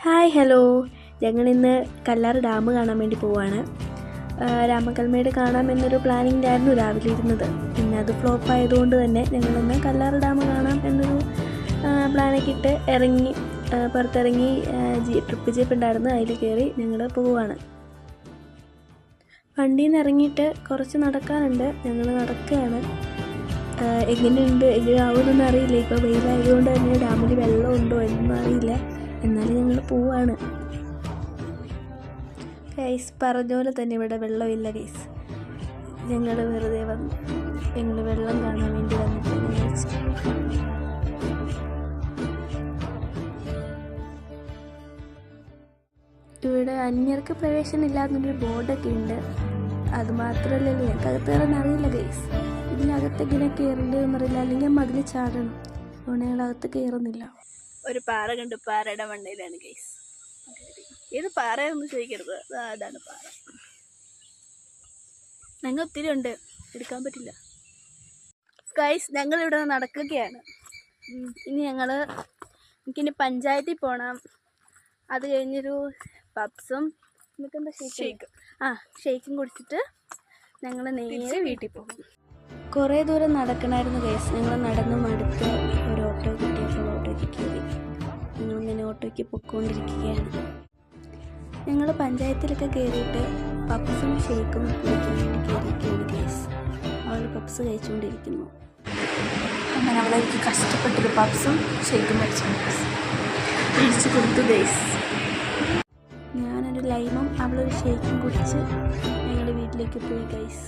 Hi hello, ഞങ്ങളിന്ന് Kallar dam കാണാൻ വേണ്ടി പോവാണ്. രാമക്കൽമേട് കാണാമെന്നൊരു പ്ലാനിങ്ങിലായിരുന്നു രാവിലെ ഇരുന്നത്. പിന്നെ അത് ഫ്ലോപ്പ് ആയതുകൊണ്ട് തന്നെ ഞങ്ങളിന്ന് കല്ലാറ് ഡാം കാണാം എന്നൊരു പ്ലാനൊക്കെ ഇട്ട് പുറത്തിറങ്ങി. ട്രിപ്പ് ജീപ്പ് ഉണ്ടായിരുന്നു, അതിൽ കയറി ഞങ്ങൾ പോവുകയാണ്. വണ്ടിയിൽ നിന്ന് ഇറങ്ങിയിട്ട് കുറച്ച് നടക്കാനുണ്ട്, ഞങ്ങൾ നടക്കുകയാണ്. എങ്ങനെയുണ്ട്, എങ്ങനെയാവുമെന്നൊന്നും അറിയില്ല. ഇപ്പോൾ വെയിലായതുകൊണ്ട് തന്നെ ഡാമിൽ വെള്ളമുണ്ടോ എന്നൊന്നും അറിയില്ല. എന്നാലും ഞങ്ങൾ പോവാണ് ഗൈസ്. പറഞ്ഞ പോലെ തന്നെ ഇവിടെ വെള്ളമില്ല ഗൈസ്. ഞങ്ങൾ വെറുതെ വന്നു, ഞങ്ങൾ വെള്ളം കാണാൻ വേണ്ടി വന്നിട്ട് ഇവിടെ അന്യർക്ക് പ്രവേശനം ഇല്ലാന്നൊരു ബോർഡൊക്കെ ഉണ്ട്. അതുമാത്രമല്ലല്ലോ, ഞങ്ങൾക്കകത്ത് കയറാൻ അറിയില്ല ഗൈസ്. ഇതിനകത്ത് ഇങ്ങനെ കയറേണ്ടതെന്ന് അറിയില്ല, അല്ലെങ്കിൽ മതിൽ ചാടണം. അതുകൊണ്ട് ഞങ്ങളകത്ത് കയറുന്നില്ല. ഒരു പാറ കണ്ട്, പാറയുടെ മണ്ടയിലാണ് ഗൈസ്. ഏത് പാറയൊന്നും ചോദിക്കരുത്, അതാണ് പാറ. ഞങ്ങൾ ഒത്തിരി ഉണ്ട്, എടുക്കാൻ പറ്റില്ല ഗൈസ്. ഞങ്ങളിവിടെ നടക്കുകയാണ്. എനിക്കിനി പഞ്ചായത്തിൽ പോകണം. അത് കഴിഞ്ഞൊരു പപ്സും നമുക്കെന്താ ഷേക്കും കുടിച്ചിട്ട് ഞങ്ങൾ നേരെ വീട്ടിൽ പോകും. കുറേ ദൂരം നടക്കണമായിരുന്നു ഗൈസ്. ഞങ്ങൾ നടന്ന് മടുത്ത് ഒരു ഓട്ടോ കിട്ടിയപ്പോൾ ഓട്ടോയ്ക്ക് കയറി. ഞങ്ങളിങ്ങനെ ഓട്ടോയ്ക്ക് പൊയ്ക്കൊണ്ടിരിക്കുകയാണ്. ഞങ്ങൾ പഞ്ചായത്തിലൊക്കെ കയറിയിട്ട് പപ്സും ഷേക്കും കുടിക്കാൻ വേണ്ടി കയറിയിരിക്കുകയാണ് ഗൈസ്. അവൾ പപ്സ് കഴിച്ചുകൊണ്ടിരിക്കുന്നു. അങ്ങനെ അവളേക്ക് കഷ്ടപ്പെട്ടൊരു പപ്സും ഷേക്കും കഴിച്ചു കൊടുത്തു ഗൈസ്. ഞാനൊരു ലൈമും അവളൊരു ഷേക്കും കുടിച്ച് ഞങ്ങളുടെ വീട്ടിലേക്ക് പോയി ഗൈസ്.